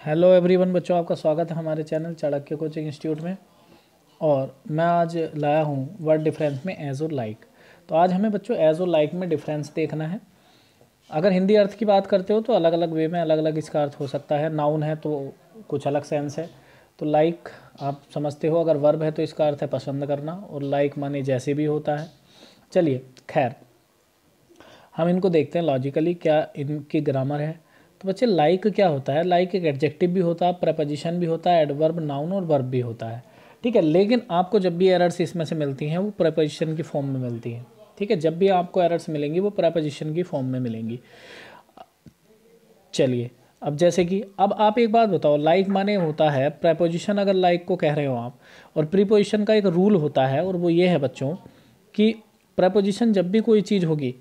Hello everyone बच्चों, आपका स्वागत है हमारे चैनल चाणक्य कोचिंग इंस्टीट्यूट में। और मैं आज लाया हूँ वर्ड डिफरेंस में एज और लाइक। तो आज हमें बच्चों एज और लाइक में डिफरेंस देखना है। अगर हिंदी अर्थ की बात करते हो तो अलग अलग वे में अलग अलग इसका अर्थ हो सकता है। नाउन है तो कुछ अलग सेंस है। तो लाइक आप समझते हो, अगर वर्ब है तो इसका अर्थ है पसंद करना, और लाइक माने जैसे भी होता है। चलिए खैर, हम इनको देखते हैं लॉजिकली क्या इनकी ग्रामर है। तो बच्चे लाइक क्या होता है? लाइक एक एडजेक्टिव भी होता है, प्रेपोजिशन भी होता है, एडवर्ब, नाउन और वर्ब भी होता है। ठीक है, लेकिन आपको जब भी एरर्स इसमें से मिलती हैं वो प्रेपोजिशन की फॉर्म में मिलती हैं। ठीक है, जब भी आपको एरर्स मिलेंगी वो प्रेपोजिशन की फॉर्म में मिलेंगी। चलिए, अब जैसे कि अब आप एक बात बताओ, लाइक माने होता है प्रेपोजिशन, अगर लाइक को कह रहे हो आप, और प्रीपोजिशन का एक रूल होता है, और वो ये है बच्चों कि प्रेपोजिशन जब भी कोई चीज़ होगी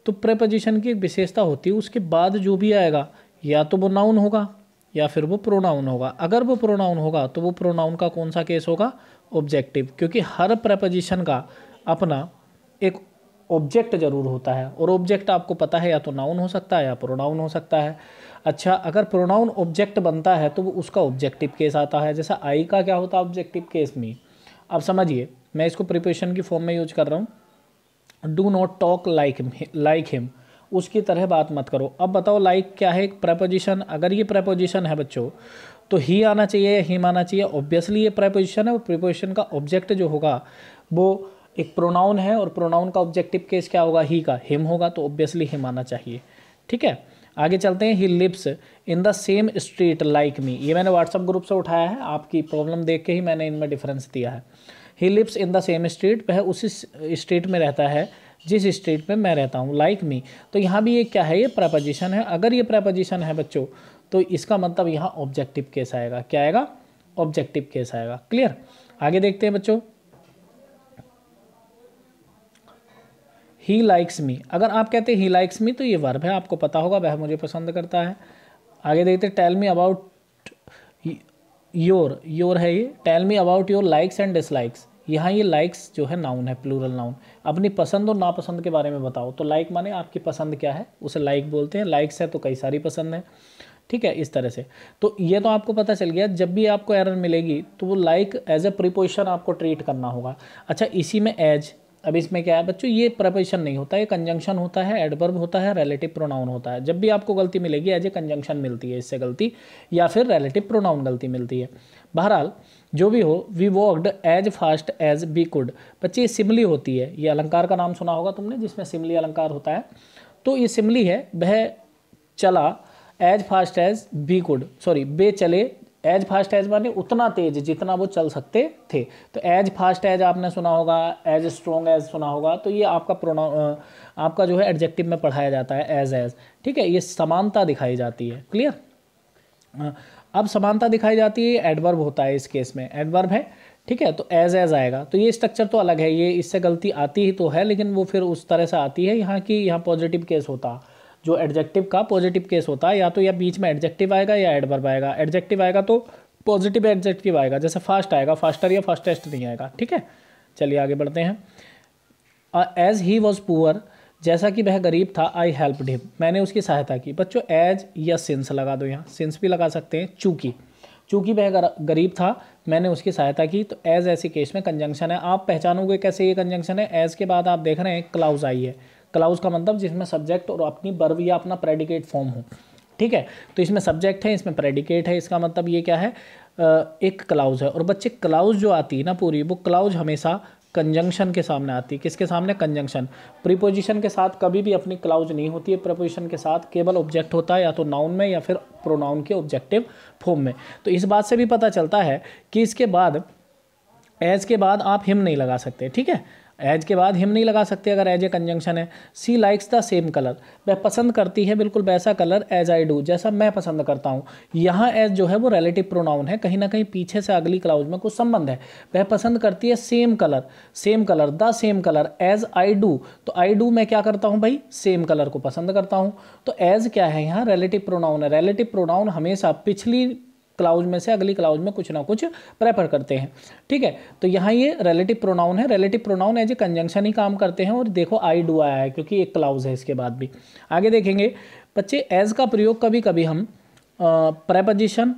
तो प्रेपोजिशन की एक विशेषता होती है, उसके बाद जो भी आएगा या तो वो नाउन होगा या फिर वो प्रोनाउन होगा। अगर वो प्रोनाउन होगा तो वो प्रोनाउन का कौन सा केस होगा? ऑब्जेक्टिव, क्योंकि हर प्रेपोजिशन का अपना एक ऑब्जेक्ट जरूर होता है, और ऑब्जेक्ट आपको पता है या तो नाउन हो सकता है या प्रोनाउन हो सकता है। अच्छा, अगर प्रोनाउन ऑब्जेक्ट बनता है तो वो उसका ऑब्जेक्टिव केस आता है। जैसा आई का क्या होता है? ऑब्जेक्टिव केस में। अब समझिए, मैं इसको प्रीपोजिशन की फॉर्म में यूज कर रहा हूँ। Do not talk like him, उसकी तरह बात मत करो। अब बताओ लाइक क्या है? एक प्रेपोजिशन। अगर ये प्रेपोजिशन है बच्चों तो ही आना चाहिए या हिम आना चाहिए? ऑब्वियसली ये प्रेपोजिशन है, और प्रीपोजिशन का ऑब्जेक्ट जो होगा वो एक प्रोनाउन है, और प्रोनाउन का ऑब्जेक्टिव केस क्या होगा? ही का, हिम होगा, तो ऑब्वियसली हिम आना चाहिए। ठीक है, आगे चलते हैं। He lives in the same street like me, ये मैंने व्हाट्सअप ग्रुप से उठाया है, आपकी प्रॉब्लम देख के ही मैंने इनमें डिफरेंस दिया है। He lives in the same street, वह उसी स्ट्रीट में रहता है जिस स्ट्रीट में मैं रहता हूँ। लाइक मी, तो यहाँ भी ये क्या है? ये प्रेपोजिशन है। अगर ये प्रेपोजिशन है बच्चों तो इसका मतलब यहाँ ऑब्जेक्टिव केस आएगा। क्या आएगा? ऑब्जेक्टिव केस आएगा। क्लियर? आगे देखते हैं बच्चों। ही लाइक्स मी, अगर आप कहते हैं ही लाइक्स मी तो ये वर्ब है, आपको पता होगा वह मुझे पसंद करता है। आगे देखते हैं। टेल मी अबाउट योर है ये। Tell me about your likes and dislikes, यहाँ ये लाइक्स जो है नाउन है, प्लूरल नाउन। अपनी पसंद और नापसंद के बारे में बताओ। तो लाइक माने आपकी पसंद क्या है, उसे लाइक बोलते हैं। लाइक्स है तो कई सारी पसंद है। ठीक है, इस तरह से। तो ये तो आपको पता चल गया, जब भी आपको एरर मिलेगी तो वो लाइक एज ए प्रीपोजिशन आपको ट्रीट करना होगा। अच्छा, इसी में एज, अब इसमें क्या है बच्चों? ये प्रेपोजिशन नहीं होता, ये कंजंक्शन होता है, एडवर्ब होता है, रिलेटिव प्रोनाउन होता है। जब भी आपको गलती मिलेगी एज ए कंजंक्शन मिलती है इससे गलती, या फिर रिलेटिव प्रोनाउन गलती मिलती है। बहरहाल जो भी हो, we walked as fast as we could. बच्चे ये सिमली होती है, ये अलंकार का नाम सुना होगा तुमने जिसमें सिमली अलंकार होता है। तो ये सिमली है, वह चला as fast as we could, sorry वे चले। एज फास्ट एज माने उतना तेज जितना वो चल सकते थे। तो एज फास्ट एज आपने सुना होगा, एज स्ट्रॉन्ग एज सुना होगा। तो ये आपका प्रोनाउन आपका जो है एडजेक्टिव में पढ़ाया जाता है एज। ठीक है, ये समानता दिखाई जाती है। क्लियर? अब समानता दिखाई जाती है, एडवर्ब होता है इस केस में, एडवर्ब है। ठीक है, तो एज आएगा। तो ये स्ट्रक्चर तो अलग है, ये इससे गलती आती ही तो है, लेकिन वो फिर उस तरह से आती है यहाँ की। यहाँ पॉजिटिव केस होता, जो एडजेक्टिव का पॉजिटिव केस होता है, या तो या बीच में एडजेक्टिव आएगा या एडवर्ब आएगा। एडजेक्टिव आएगा तो पॉजिटिव एडजेक्टिव आएगा, जैसे फास्ट आएगा, फास्टर या फास्टेस्ट नहीं आएगा। ठीक है, चलिए आगे बढ़ते हैं। एज ही वॉज पुअर, जैसा कि वह गरीब था, आई हेल्प्ड हिम, मैंने उसकी सहायता की। बच्चों एज या सिंस लगा दो, यहाँ सिंस भी लगा सकते हैं। चूंकि वह गरीब था, मैंने उसकी सहायता की। तो एज ऐसी केस में कंजंक्शन है। आप पहचानोगे कैसे ये कंजंक्शन है? एज के बाद आप देख रहे हैं क्लाउज आई है। क्लाउज का मतलब जिसमें सब्जेक्ट और अपनी वर्ब या अपना प्रेडिकेट फॉर्म हो। ठीक है, तो इसमें सब्जेक्ट है, इसमें प्रेडिकेट है, इसका मतलब ये क्या है? एक क्लाउज है। और बच्चे क्लाउज जो आती है ना पूरी, वो क्लाउज हमेशा कंजंक्शन के सामने आती है। किसके सामने? कंजंक्शन। प्रीपोजिशन के साथ कभी भी अपनी क्लाउज नहीं होती है। प्रीपोजिशन के साथ केवल ऑब्जेक्ट होता है, या तो नाउन में या फिर प्रोनाउन के ऑब्जेक्टिव फॉर्म में। तो इस बात से भी पता चलता है कि इसके बाद एज के बाद आप हिम नहीं लगा सकते। ठीक है, एज के बाद हिम नहीं लगा सकते अगर एज ए कंजंक्शन है। सी लाइक्स द सेम कलर, वह पसंद करती है बिल्कुल वैसा कलर एज आई डू, जैसा मैं पसंद करता हूँ। यहाँ एज जो है वो रिलेटिव प्रोनाउन है, कहीं ना कहीं पीछे से अगली क्लाउज में कुछ संबंध है। वह पसंद करती है same colour the same colour as I do. तो आई डू मैं क्या करता हूँ भाई? सेम कलर को पसंद करता हूँ। तो एज क्या है? यहाँ रिलेटिव प्रोनाउन है। रिलेटिव प्रोनाउन हमेशा पिछली क्लाउज में से अगली क्लाउज में कुछ ना कुछ प्रेफर करते हैं। ठीक है, तो यहाँ ये रिलेटिव प्रोनाउन है। Relative pronoun as a conjunction ही काम करते हैं। और देखो आई डू आया है क्योंकि एक क्लाउज है इसके बाद भी। आगे देखेंगे बच्चे, एज का प्रयोग कभी कभी हम प्रेपोजिशन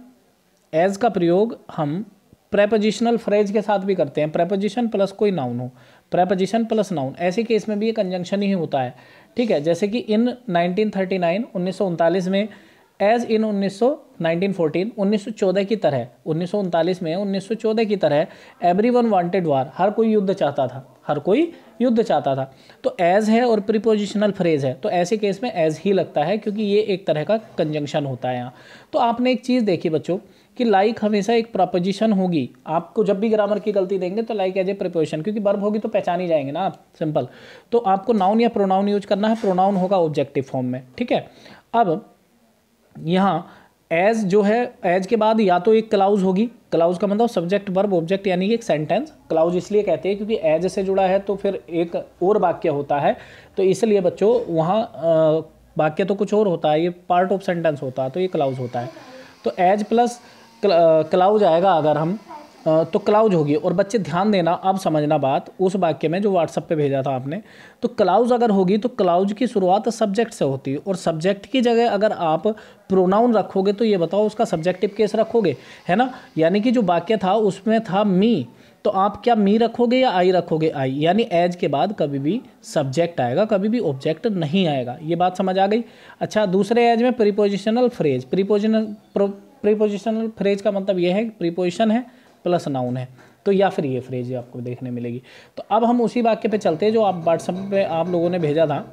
एज का प्रयोग हम प्रेपोजिशनल फ्रेज के साथ भी करते हैं, प्रेपोजिशन प्लस कोई नाउन हो, प्रेपोजिशन प्लस नाउन, ऐसे केस में भी ये कंजंक्शन ही होता है, ठीक है। जैसे कि इन 1939 में, एज इन 1914 1914 की तरह, 1939 में 1914 की तरह, एवरीवन वांटेड वार, हर कोई युद्ध चाहता था, हर कोई युद्ध चाहता था। तो एज है और प्रीपोजिशनल फ्रेज है, तो ऐसे केस में एज ही लगता है क्योंकि ये एक तरह का कंजंक्शन होता है यहाँ। तो आपने एक चीज़ देखी बच्चों कि लाइक हमेशा एक प्रपोजिशन होगी, आपको जब भी ग्रामर की गलती देंगे तो लाइक एज ए प्रीपोजिशन, क्योंकि वर्ब होगी तो पहचान ही जाएंगे ना आप, सिंपल। तो आपको नाउन या प्रोनाउन यूज करना है, प्रोनाउन होगा ऑब्जेक्टिव फॉर्म में, ठीक है। अब यहाँ एज जो है, एज के बाद या तो एक क्लाउज होगी, क्लाउज का मतलब सब्जेक्ट वर्ब ऑब्जेक्ट, यानी कि एक सेंटेंस। क्लाउज इसलिए कहते हैं क्योंकि एज से जुड़ा है तो फिर एक और वाक्य होता है, तो इसलिए बच्चों वहाँ वाक्य तो कुछ और होता है, ये पार्ट ऑफ सेंटेंस होता है, तो ये क्लाउज होता है। तो एज प्लस क्लाउज आएगा अगर हम, तो क्लाउज होगी। और बच्चे ध्यान देना, अब समझना बात उस वाक्य में जो व्हाट्सएप पे भेजा था आपने, तो क्लाउज अगर होगी तो क्लाउज की शुरुआत सब्जेक्ट से होती है, और सब्जेक्ट की जगह अगर आप प्रोनाउन रखोगे तो ये बताओ उसका सब्जेक्टिव केस रखोगे, है ना। यानी कि जो वाक्य था उसमें था मी, तो आप क्या मी रखोगे या आई रखोगे, आई, यानी एज के बाद कभी भी सब्जेक्ट आएगा, कभी भी ऑब्जेक्ट नहीं आएगा। ये बात समझ आ गई। अच्छा, दूसरे एज में प्रीपोजिशनल फ्रेज, प्रीपोजिशनल फ्रेज का मतलब ये है प्रीपोजिशन है प्लस नाउन है, तो या फिर ये फ्रेज आपको देखने मिलेगी। तो अब हम उसी वाक्य पे चलते हैं जो आप व्हाट्सएप पे आप लोगों ने भेजा था।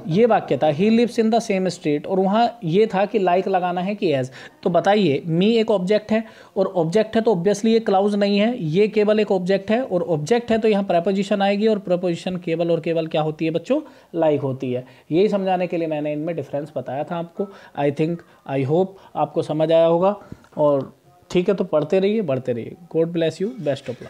ये वाक्य था ही lives in the same street, और वहाँ ये था कि लाइक लगाना है कि एज। तो बताइए, मी एक ऑब्जेक्ट है, और ऑब्जेक्ट है तो ऑब्वियसली ये क्लाउज नहीं है, ये केवल एक ऑब्जेक्ट है, और ऑब्जेक्ट है तो यहाँ प्रेपोजिशन आएगी, और प्रेपोजिशन केवल और केवल क्या होती है बच्चों, लाइक होती है। यही समझाने के लिए मैंने इनमें डिफरेंस बताया था आपको। आई होप आपको समझ आया होगा। और ठीक है, तो पढ़ते रहिए, बढ़ते रहिए। God bless you, best of luck.